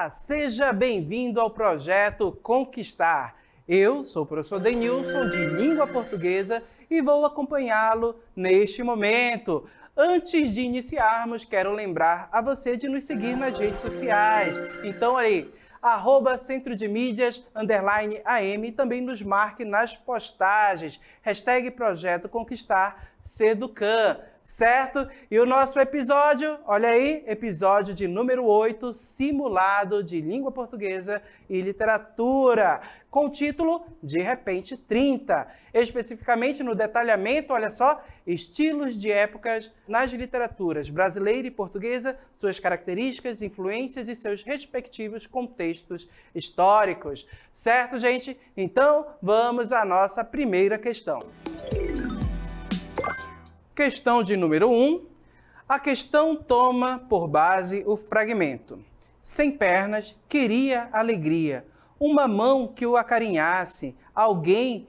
Olá, seja bem-vindo ao projeto Conquistar. Eu sou o professor Denilson, de Língua Portuguesa, e vou acompanhá-lo neste momento. Antes de iniciarmos, quero lembrar a você de nos seguir nas redes sociais. Então, aí, @Centro de Mídias, _AM, e também nos marque nas postagens, #Projeto Conquistar Seducan, certo? E o nosso episódio, olha aí, episódio de número 8, Simulado de Língua Portuguesa e Literatura, com o título De Repente 30. Especificamente no detalhamento, olha só, estilos de épocas nas literaturas brasileira e portuguesa, suas características, influências e seus respectivos contextos históricos. Certo, gente? Então, vamos à nossa primeira questão. Questão de número 1. A questão toma por base o fragmento. Sem pernas, queria alegria, uma mão que o acarinhasse, alguém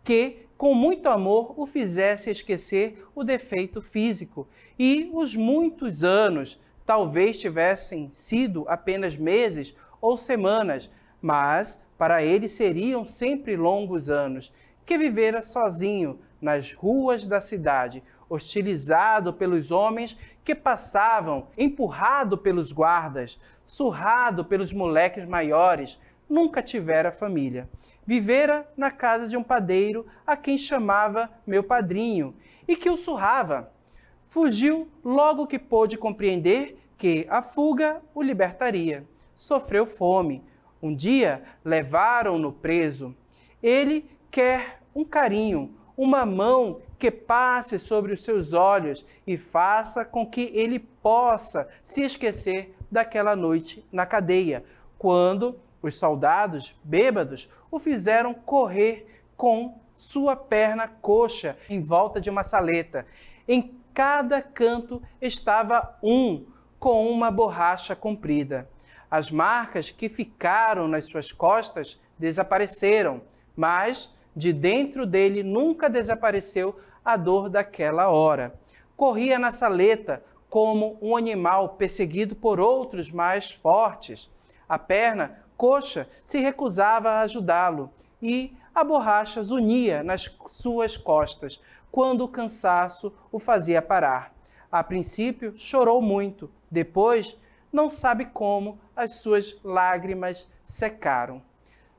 que, com muito amor, o fizesse esquecer o defeito físico. E os muitos anos talvez tivessem sido apenas meses ou semanas, mas para ele seriam sempre longos anos, que vivera sozinho nas ruas da cidade, hostilizado pelos homens que passavam, empurrado pelos guardas, surrado pelos moleques maiores, nunca tivera família. Vivera na casa de um padeiro a quem chamava meu padrinho e que o surrava. Fugiu logo que pôde compreender que a fuga o libertaria. Sofreu fome. Um dia levaram-no preso. Ele quer um carinho, uma mão que passe sobre os seus olhos e faça com que ele possa se esquecer daquela noite na cadeia, quando os soldados, bêbados, o fizeram correr com sua perna coxa em volta de uma saleta. Em cada canto estava um com uma borracha comprida. As marcas que ficaram nas suas costas desapareceram, mas de dentro dele nunca desapareceu a dor daquela hora. Corria na saleta como um animal perseguido por outros mais fortes. A perna coxa se recusava a ajudá-lo e a borracha zunia nas suas costas, quando o cansaço o fazia parar. A princípio chorou muito, depois, não sabe como, as suas lágrimas secaram.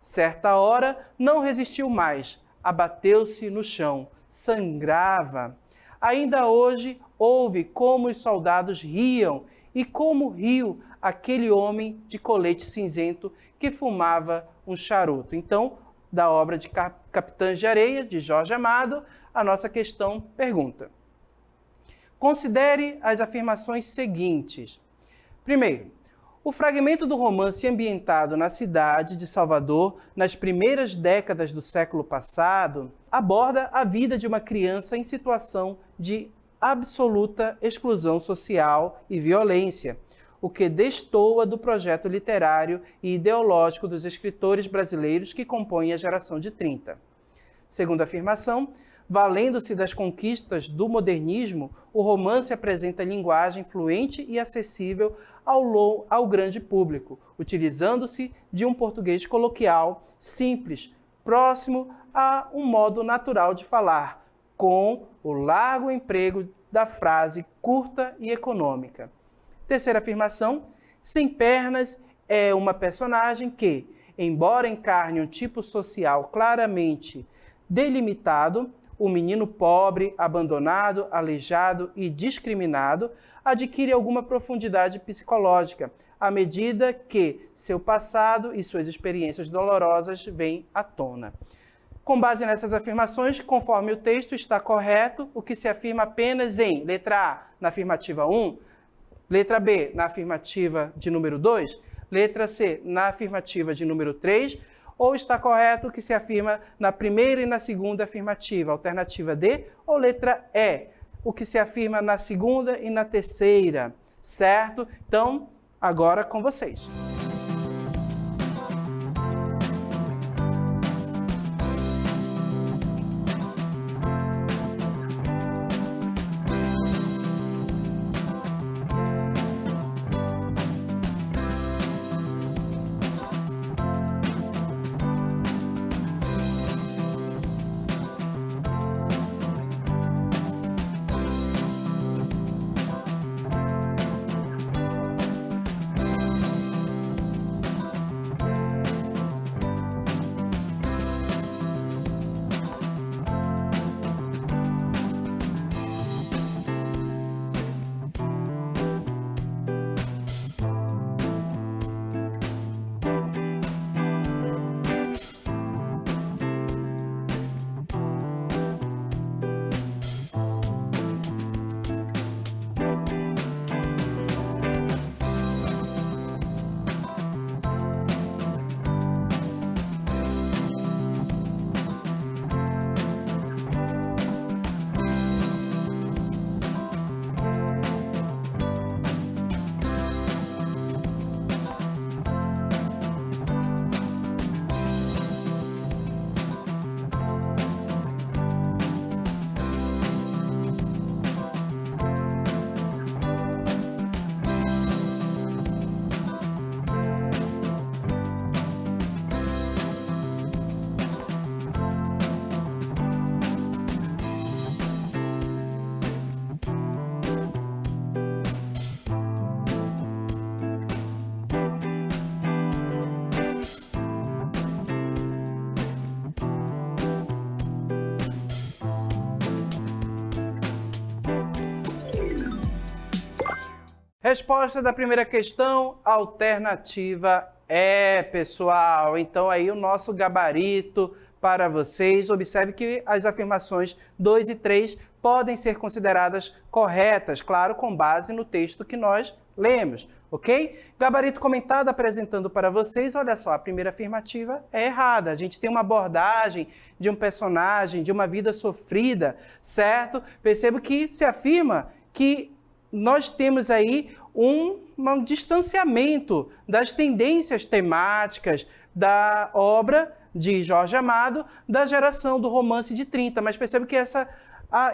Certa hora, não resistiu mais, abateu-se no chão, sangrava. Ainda hoje, ouve como os soldados riam e como riu aquele homem de colete cinzento que fumava um charuto. Então, da obra de Capitães de Areia, de Jorge Amado, a nossa questão pergunta. Considere as afirmações seguintes. Primeiro, o fragmento do romance ambientado na cidade de Salvador, nas primeiras décadas do século passado, aborda a vida de uma criança em situação de absoluta exclusão social e violência, o que destoa do projeto literário e ideológico dos escritores brasileiros que compõem a geração de 30. Segunda afirmação, valendo-se das conquistas do modernismo, o romance apresenta linguagem fluente e acessível ao grande público, utilizando-se de um português coloquial, simples, próximo a um modo natural de falar, com o largo emprego da frase curta e econômica. Terceira afirmação, Sem Pernas é uma personagem que, embora encarne um tipo social claramente delimitado, o menino pobre, abandonado, aleijado e discriminado adquire alguma profundidade psicológica à medida que seu passado e suas experiências dolorosas vêm à tona. Com base nessas afirmações, conforme o texto está correto, o que se afirma apenas em letra A, na afirmativa 1, letra B, na afirmativa de número 2, letra C, na afirmativa de número 3, ou está correto o que se afirma na primeira e na segunda afirmativa, alternativa D, ou letra E, o que se afirma na segunda e na terceira, certo? Então, agora com vocês. Resposta da primeira questão, alternativa é, pessoal. Então aí o nosso gabarito para vocês. Observe que as afirmações 2 e 3 podem ser consideradas corretas, claro, com base no texto que nós lemos, ok? Gabarito comentado apresentando para vocês, olha só, a primeira afirmativa é errada. A gente tem uma abordagem de um personagem, de uma vida sofrida, certo? Percebo que se afirma que nós temos aí um distanciamento das tendências temáticas da obra de Jorge Amado, da geração do romance de 30, mas percebo que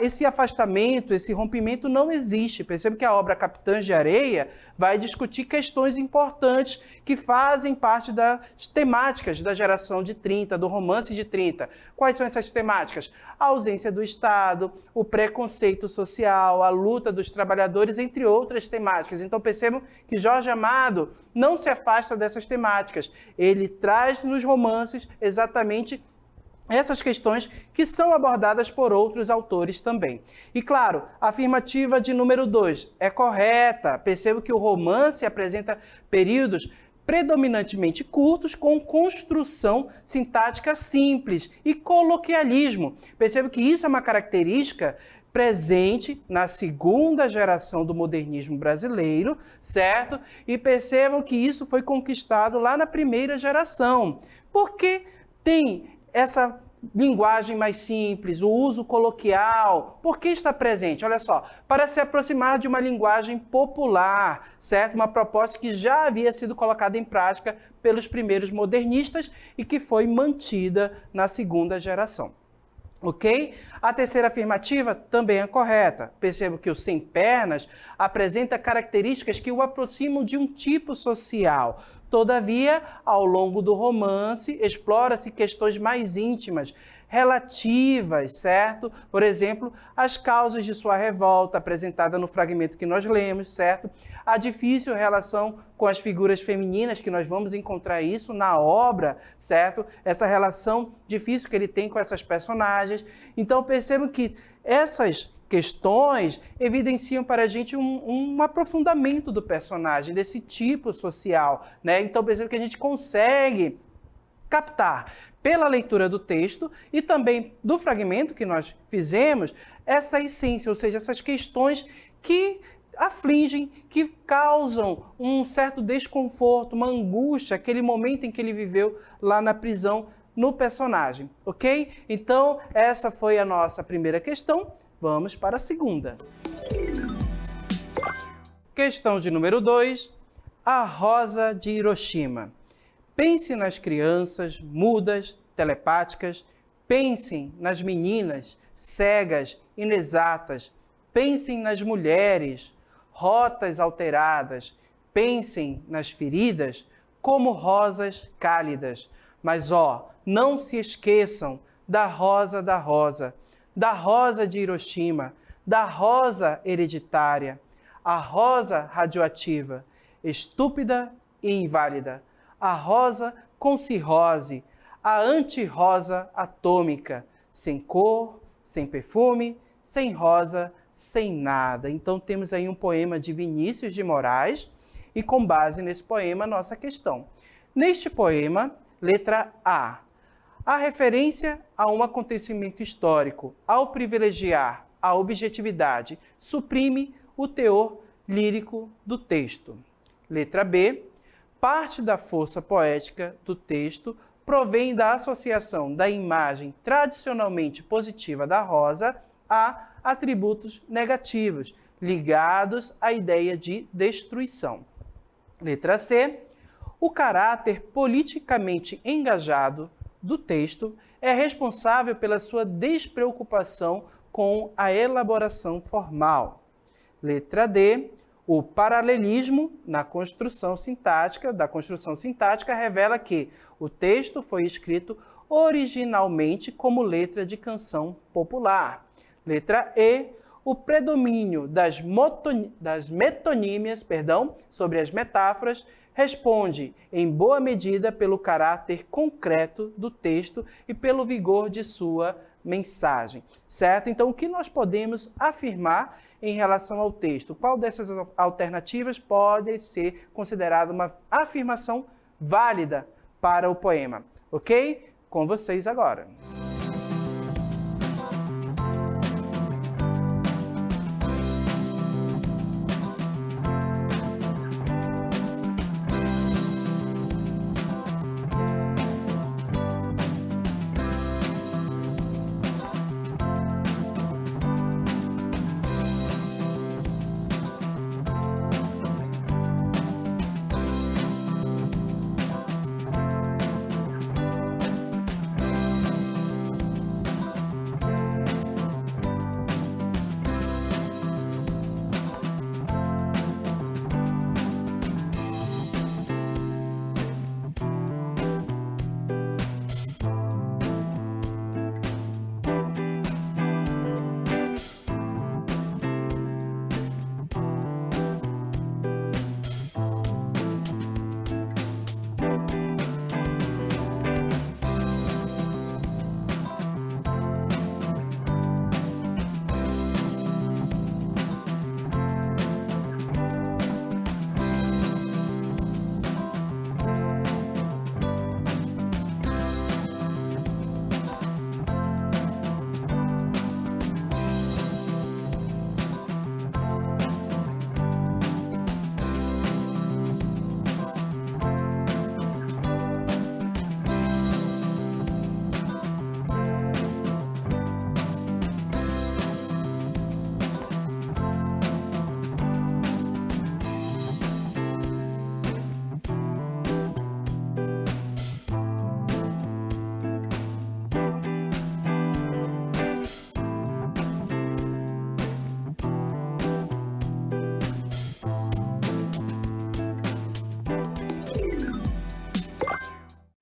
esse afastamento, esse rompimento não existe. Percebo que a obra Capitães de Areia vai discutir questões importantes que fazem parte das temáticas da geração de 30, do romance de 30. Quais são essas temáticas? A ausência do Estado, o preconceito social, a luta dos trabalhadores, entre outras temáticas. Então percebo que Jorge Amado não se afasta dessas temáticas. Ele traz nos romances exatamente essas questões que são abordadas por outros autores também. E claro, a afirmativa de número 2 é correta. Percebo que o romance apresenta períodos predominantemente curtos, com construção sintática simples e coloquialismo. Percebo que isso é uma característica presente na segunda geração do modernismo brasileiro, certo? E percebam que isso foi conquistado lá na primeira geração. Porque tem essa linguagem mais simples, o uso coloquial, por que está presente? Olha só, para se aproximar de uma linguagem popular, certo? Uma proposta que já havia sido colocada em prática pelos primeiros modernistas e que foi mantida na segunda geração. Ok? A terceira afirmativa também é correta. Percebo que o Sem Pernas apresenta características que o aproximam de um tipo social. Todavia, ao longo do romance, explora-se questões mais íntimas, relativas, certo? Por exemplo, as causas de sua revolta, apresentada no fragmento que nós lemos, certo? A difícil relação com as figuras femininas, que nós vamos encontrar isso na obra, certo? Essa relação difícil que ele tem com essas personagens. Então, percebam que essas questões evidenciam para a gente um aprofundamento do personagem, desse tipo social, né? Então, percebam que a gente consegue captar pela leitura do texto e também do fragmento que nós fizemos, essa essência, ou seja, essas questões que afligem, que causam um certo desconforto, uma angústia, aquele momento em que ele viveu lá na prisão no personagem, ok? Então, essa foi a nossa primeira questão. Vamos para a segunda. Questão de número 2. A Rosa de Hiroshima. Pense nas crianças mudas, telepáticas. Pensem nas meninas cegas, inexatas. Pensem nas mulheres, rotas alteradas. Pensem nas feridas como rosas cálidas. Mas, não se esqueçam da rosa da rosa de Hiroshima, da rosa hereditária, a rosa radioativa, estúpida e inválida, a rosa com cirrose, a anti-rosa atômica, sem cor, sem perfume, sem rosa, sem nada. Então temos aí um poema de Vinícius de Moraes e com base nesse poema, nossa questão. Neste poema, letra A. A referência a um acontecimento histórico, ao privilegiar a objetividade, suprime o teor lírico do texto. Letra B. Parte da força poética do texto provém da associação da imagem tradicionalmente positiva da rosa a atributos negativos, ligados à ideia de destruição. Letra C. O caráter politicamente engajado do texto é responsável pela sua despreocupação com a elaboração formal. Letra D. O paralelismo da construção sintática revela que o texto foi escrito originalmente como letra de canção popular. Letra E. O predomínio das metonímias, sobre as metáforas, responde, em boa medida, pelo caráter concreto do texto e pelo vigor de sua mensagem, certo? Então, o que nós podemos afirmar em relação ao texto? Qual dessas alternativas pode ser considerada uma afirmação válida para o poema? Ok? Com vocês agora.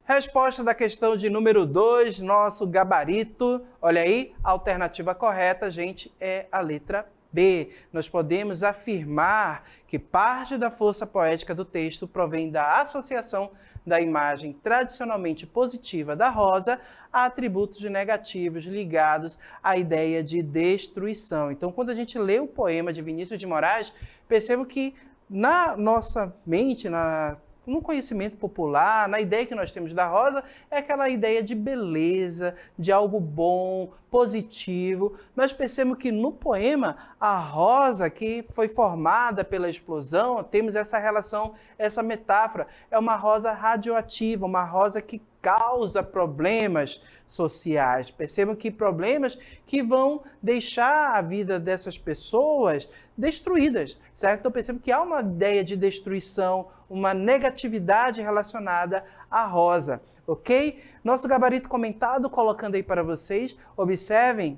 Resposta da questão de número 2, nosso gabarito. Olha aí, a alternativa correta, gente, é a letra B. Nós podemos afirmar que parte da força poética do texto provém da associação da imagem tradicionalmente positiva da rosa a atributos negativos ligados à ideia de destruição. Então, quando a gente lê o poema de Vinícius de Moraes, percebo que na nossa mente, no conhecimento popular, na ideia que nós temos da rosa, é aquela ideia de beleza, de algo bom, positivo, mas percebo que no poema, a rosa que foi formada pela explosão, temos essa relação, essa metáfora, é uma rosa radioativa, uma rosa que causa problemas sociais. Percebam que problemas que vão deixar a vida dessas pessoas destruídas, certo? Então percebo que há uma ideia de destruição, uma negatividade relacionada à rosa, ok? Nosso gabarito comentado, colocando aí para vocês, observem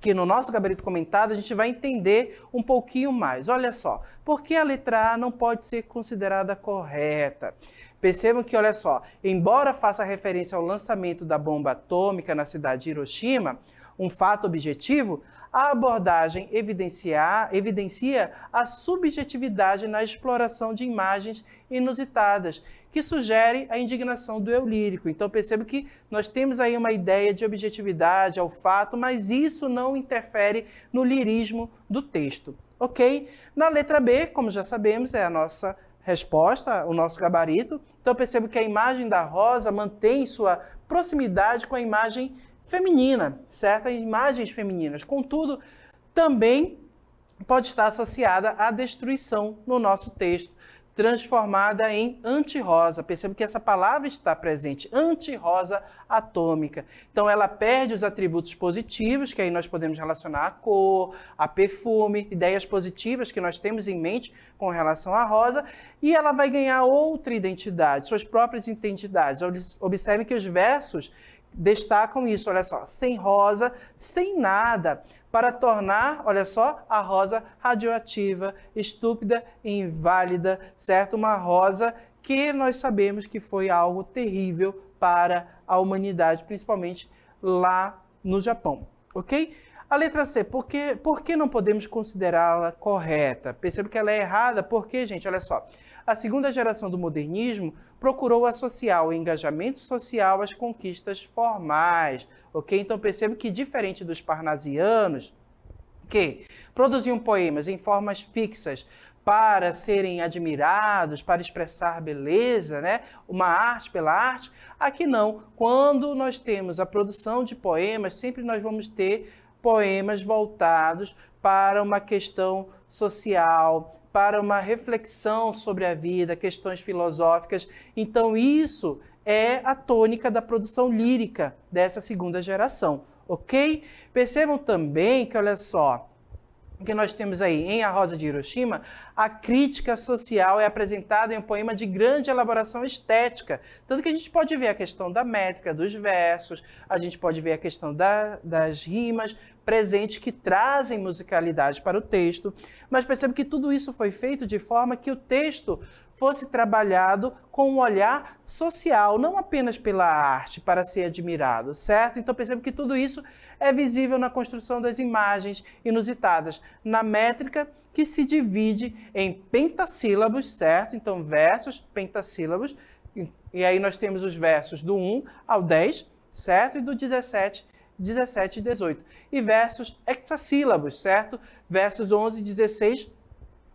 que no nosso gabarito comentado a gente vai entender um pouquinho mais. Olha só, por que a letra A não pode ser considerada correta? Percebam que, olha só, embora faça referência ao lançamento da bomba atômica na cidade de Hiroshima, um fato objetivo, a abordagem evidencia a subjetividade na exploração de imagens inusitadas, que sugere a indignação do eu lírico. Então percebo que nós temos aí uma ideia de objetividade ao fato, mas isso não interfere no lirismo do texto, ok? Na letra B, como já sabemos, é a nossa resposta, o nosso gabarito. Então percebo que a imagem da rosa mantém sua proximidade com a imagem feminina, certo? Imagens femininas. Contudo, também pode estar associada à destruição no nosso texto, transformada em antirrosa. Percebo que essa palavra está presente, antirrosa atômica. Então ela perde os atributos positivos, que aí nós podemos relacionar a cor, a perfume, ideias positivas que nós temos em mente com relação à rosa, e ela vai ganhar outra identidade, suas próprias identidades. Observem que os versos destacam isso, olha só, sem rosa, sem nada, para tornar, olha só, a rosa radioativa, estúpida e inválida, certo? Uma rosa que nós sabemos que foi algo terrível para a humanidade, principalmente lá no Japão, ok? A letra C, por que não podemos considerá-la correta? Percebo que ela é errada, porque, gente, olha só, a segunda geração do modernismo procurou associar o engajamento social às conquistas formais, ok? Então perceba que, diferente dos parnasianos, que produziam poemas em formas fixas para serem admirados, para expressar beleza, né? Uma arte pela arte, aqui não. Quando nós temos a produção de poemas, sempre nós vamos ter poemas voltados para uma questão social, para uma reflexão sobre a vida, questões filosóficas. Então isso é a tônica da produção lírica dessa segunda geração, ok? Percebam também que, olha só, que nós temos aí em A Rosa de Hiroshima, a crítica social é apresentada em um poema de grande elaboração estética. Tanto que a gente pode ver a questão da métrica dos versos, a gente pode ver a questão das rimas presentes que trazem musicalidade para o texto, mas percebe que tudo isso foi feito de forma que o texto fosse trabalhado com um olhar social, não apenas pela arte, para ser admirado, certo? Então percebe que tudo isso é visível na construção das imagens inusitadas, na métrica que se divide em pentassílabos, certo? Então versos, pentassílabos, e aí nós temos os versos do 1 ao 10, certo? E do 17 e 18. E versos hexassílabos, certo? Versos 11 e 16,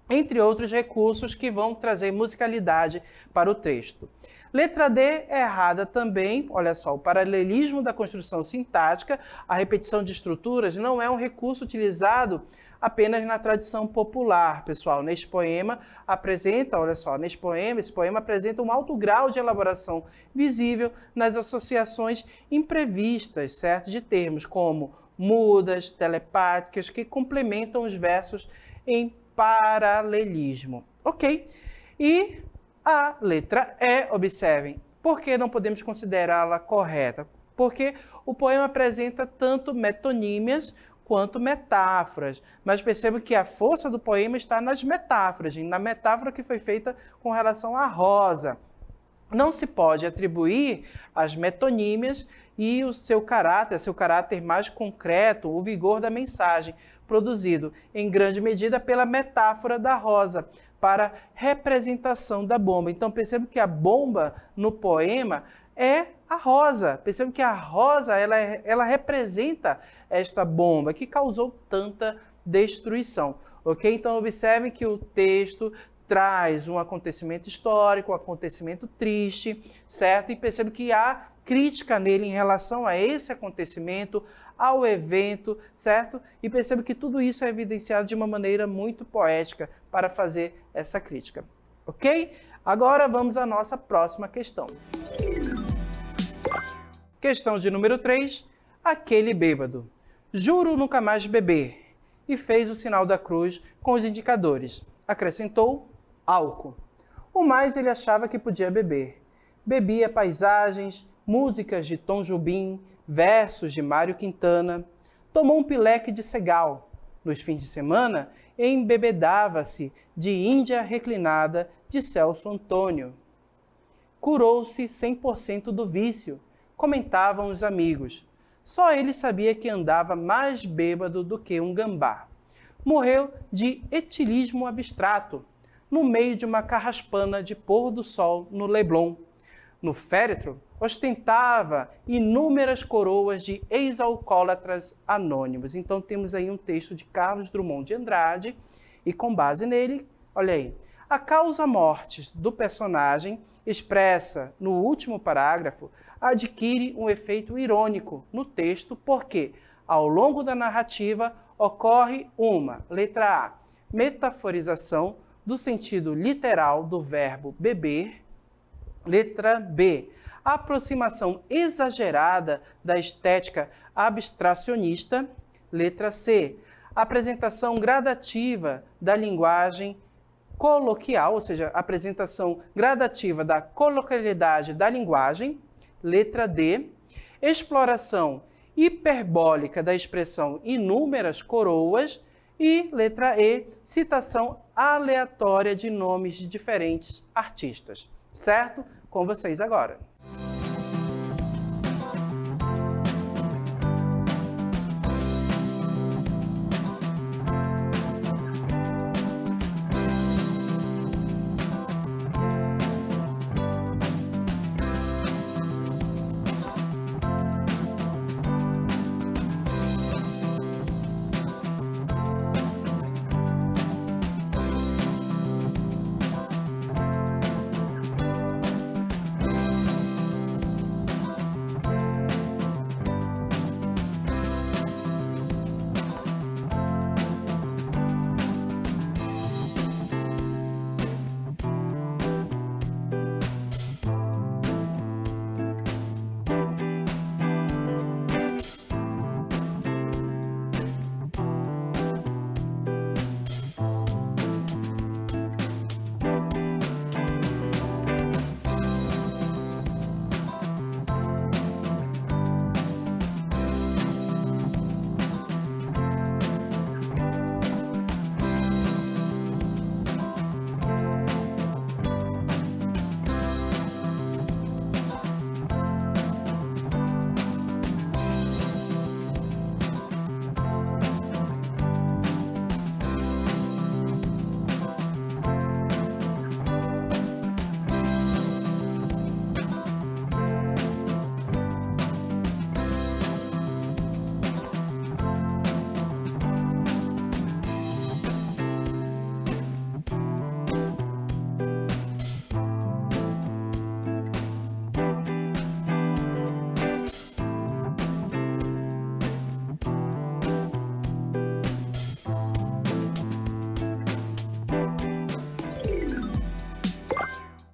entre outros recursos que vão trazer musicalidade para o texto. Letra D é errada também, olha só, o paralelismo da construção sintática, a repetição de estruturas, não é um recurso utilizado apenas na tradição popular, pessoal. Neste poema apresenta, olha só, esse poema apresenta um alto grau de elaboração visível nas associações imprevistas, certo? De termos como mudas, telepáticas, que complementam os versos em paralelismo, ok? E a letra E, observem, por que não podemos considerá-la correta? Porque o poema apresenta tanto metonímias quanto metáforas, mas perceba que a força do poema está nas metáforas, na metáfora que foi feita com relação à rosa. Não se pode atribuir às metonímias e o seu caráter mais concreto, o vigor da mensagem, produzido em grande medida pela metáfora da rosa, para representação da bomba. Então perceba que a bomba no poema é a rosa. Perceba que a rosa ela representa esta bomba que causou tanta destruição. Ok? Então observem que o texto traz um acontecimento histórico, um acontecimento triste, certo? E perceba que há crítica nele em relação a esse acontecimento, ao evento, certo? E perceba que tudo isso é evidenciado de uma maneira muito poética para fazer essa crítica, ok? Agora vamos à nossa próxima questão. Questão de número 3. Aquele bêbado. Juro nunca mais beber. E fez o sinal da cruz com os indicadores. Acrescentou álcool. O mais ele achava que podia beber. Bebia paisagens, músicas de Tom Jobim, versos de Mário Quintana. Tomou um pileque de Segal. Nos fins de semana, embebedava-se de Índia reclinada de Celso Antônio. Curou-se 100% do vício, comentavam os amigos. Só ele sabia que andava mais bêbado do que um gambá. Morreu de etilismo abstrato, no meio de uma carraspana de pôr do sol no Leblon. No féretro, ostentava inúmeras coroas de ex-alcoólatras anônimos. Então temos aí um texto de Carlos Drummond de Andrade, e com base nele, olha aí, a causa-morte do personagem, expressa no último parágrafo, adquire um efeito irônico no texto, porque ao longo da narrativa ocorre uma, letra A, metaforização do sentido literal do verbo beber, letra B, aproximação exagerada da estética abstracionista, letra C, apresentação gradativa da linguagem coloquial, ou seja, apresentação gradativa da coloquialidade da linguagem, letra D, exploração hiperbólica da expressão inúmeras coroas e, letra E, citação aleatória de nomes de diferentes artistas. Certo? Com vocês agora.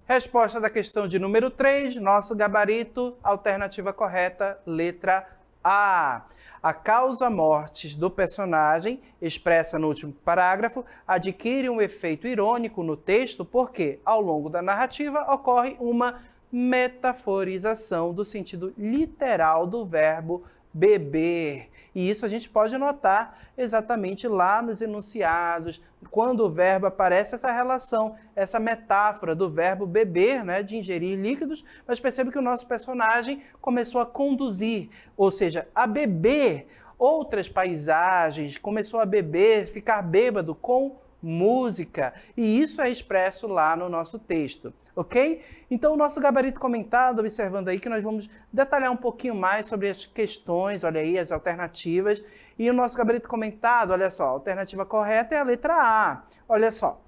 Resposta da questão de número 3, nosso gabarito, alternativa correta, letra A. A causa-mortes do personagem, expressa no último parágrafo, adquire um efeito irônico no texto porque, ao longo da narrativa, ocorre uma metaforização do sentido literal do verbo beber. E isso a gente pode notar exatamente lá nos enunciados, quando o verbo aparece, essa relação, essa metáfora do verbo beber, né, de ingerir líquidos, mas percebe que o nosso personagem começou a conduzir, ou seja, a beber outras paisagens, começou a beber, ficar bêbado com música, e isso é expresso lá no nosso texto. Ok? Então, o nosso gabarito comentado, observando aí que nós vamos detalhar um pouquinho mais sobre as questões, olha aí, as alternativas. E o nosso gabarito comentado, olha só, a alternativa correta é a letra A. Olha só.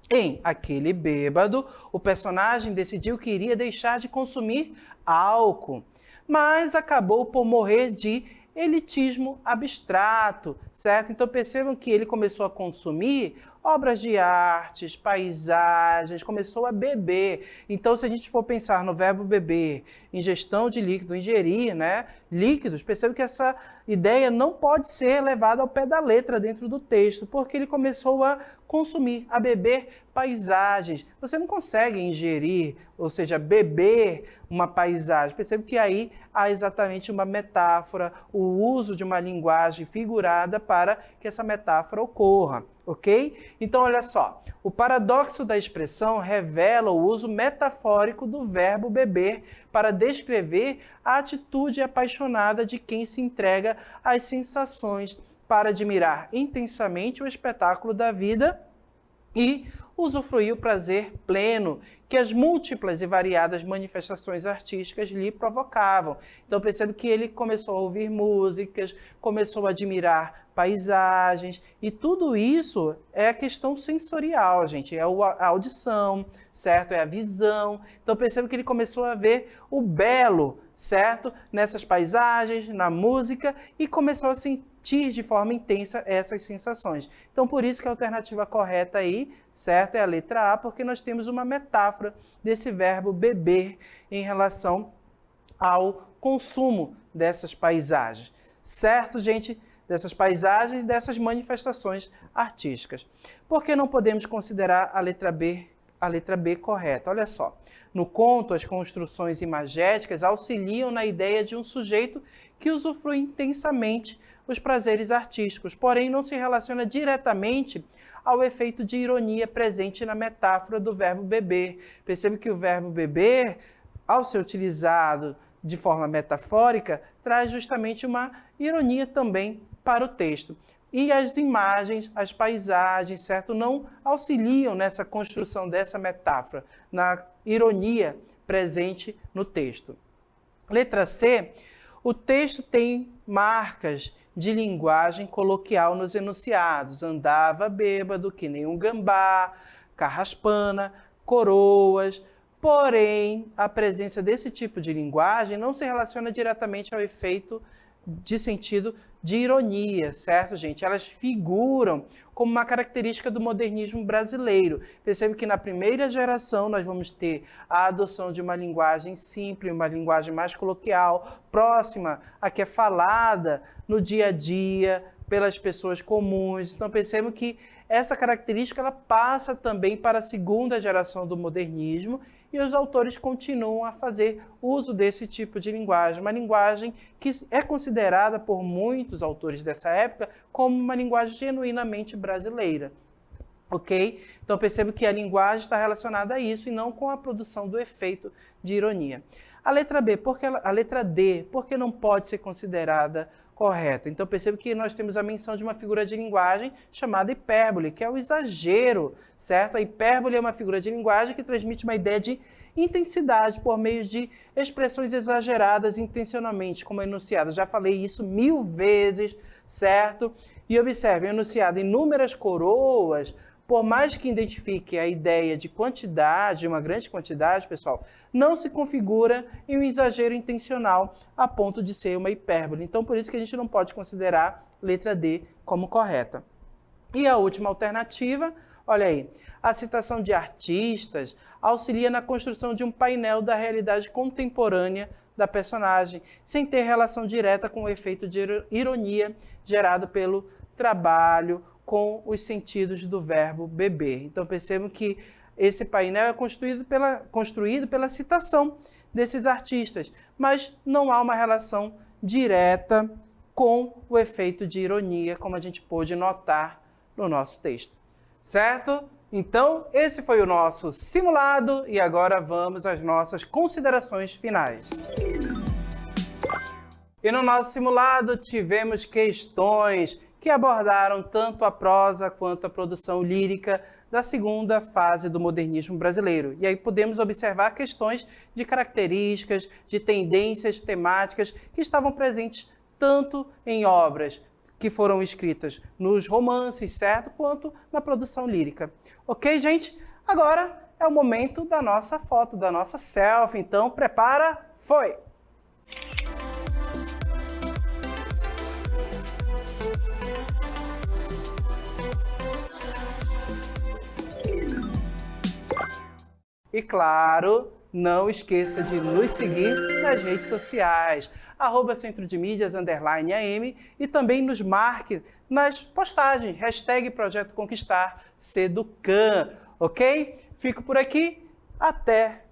Em Aquele Bêbado, o personagem decidiu que iria deixar de consumir álcool, mas acabou por morrer de elitismo abstrato, certo? Então percebam que ele começou a consumir obras de artes, paisagens, começou a beber. Então, se a gente for pensar no verbo beber, ingestão de líquido, ingerir, né, líquidos, percebe que essa ideia não pode ser levada ao pé da letra dentro do texto, porque ele começou a consumir, a beber paisagens. Você não consegue ingerir, ou seja, beber uma paisagem. Percebe que aí há exatamente uma metáfora, o uso de uma linguagem figurada para que essa metáfora ocorra. Ok? Então, olha só, o paradoxo da expressão revela o uso metafórico do verbo beber para descrever a atitude apaixonada de quem se entrega às sensações para admirar intensamente o espetáculo da vida e usufruir o prazer pleno que as múltiplas e variadas manifestações artísticas lhe provocavam. Então percebe que ele começou a ouvir músicas, começou a admirar paisagens, e tudo isso é a questão sensorial, gente, é a audição, certo? É a visão. Então percebe que ele começou a ver o belo, certo? Nessas paisagens, na música, e começou a sentir de forma intensa essas sensações. Então, por isso que a alternativa correta aí, certo, é a letra A, porque nós temos uma metáfora desse verbo beber em relação ao consumo dessas paisagens. Certo, gente? Dessas paisagens e dessas manifestações artísticas. Por que não podemos considerar a letra B correta? Olha só, no conto, as construções imagéticas auxiliam na ideia de um sujeito que usufrui intensamente os prazeres artísticos, porém não se relaciona diretamente ao efeito de ironia presente na metáfora do verbo beber. Percebe que o verbo beber, ao ser utilizado de forma metafórica, traz justamente uma ironia também para o texto. E as imagens, as paisagens, certo, não auxiliam nessa construção dessa metáfora, na ironia presente no texto. Letra C, o texto tem marcas de linguagem coloquial nos enunciados. Andava bêbado, que nem um gambá, carraspana, coroas. Porém, a presença desse tipo de linguagem não se relaciona diretamente ao efeito de sentido de ironia, certo, gente? Elas figuram como uma característica do modernismo brasileiro. Percebe que na primeira geração nós vamos ter a adoção de uma linguagem simples, uma linguagem mais coloquial, próxima a que é falada no dia a dia pelas pessoas comuns. Então percebo que essa característica ela passa também para a segunda geração do modernismo, e os autores continuam a fazer uso desse tipo de linguagem, uma linguagem que é considerada por muitos autores dessa época como uma linguagem genuinamente brasileira. Ok? Então percebo que a linguagem está relacionada a isso e não com a produção do efeito de ironia. A letra B, a letra D, por que não pode ser considerada correta? Então percebo que nós temos a menção de uma figura de linguagem chamada hipérbole, que é o exagero, certo? A hipérbole é uma figura de linguagem que transmite uma ideia de intensidade por meio de expressões exageradas intencionalmente, como enunciado. Já falei isso 1000 vezes, certo? E observe, enunciado inúmeras coroas, por mais que identifique a ideia de quantidade, uma grande quantidade, pessoal, não se configura em um exagero intencional a ponto de ser uma hipérbole. Então, por isso que a gente não pode considerar letra D como correta. E a última alternativa, Olha aí, a citação de artistas auxilia na construção de um painel da realidade contemporânea da personagem, sem ter relação direta com o efeito de ironia gerado pelo trabalho com os sentidos do verbo beber. Então percebam que esse painel é construído pela citação desses artistas, mas não há uma relação direta com o efeito de ironia, como a gente pôde notar no nosso texto. Certo? Então, esse foi o nosso simulado e agora vamos às nossas considerações finais. E no nosso simulado tivemos questões que abordaram tanto a prosa quanto a produção lírica da segunda fase do modernismo brasileiro. E aí podemos observar questões de características, de tendências temáticas que estavam presentes tanto em obras que foram escritas nos romances, certo? Quanto na produção lírica. Ok, gente? Agora é o momento da nossa foto, da nossa selfie. Então, prepara, foi! E claro, não esqueça de nos seguir nas redes sociais, @centrodemídias_am e também nos marque nas postagens, #Projeto Conquistar Seducan, ok? Fico por aqui, até!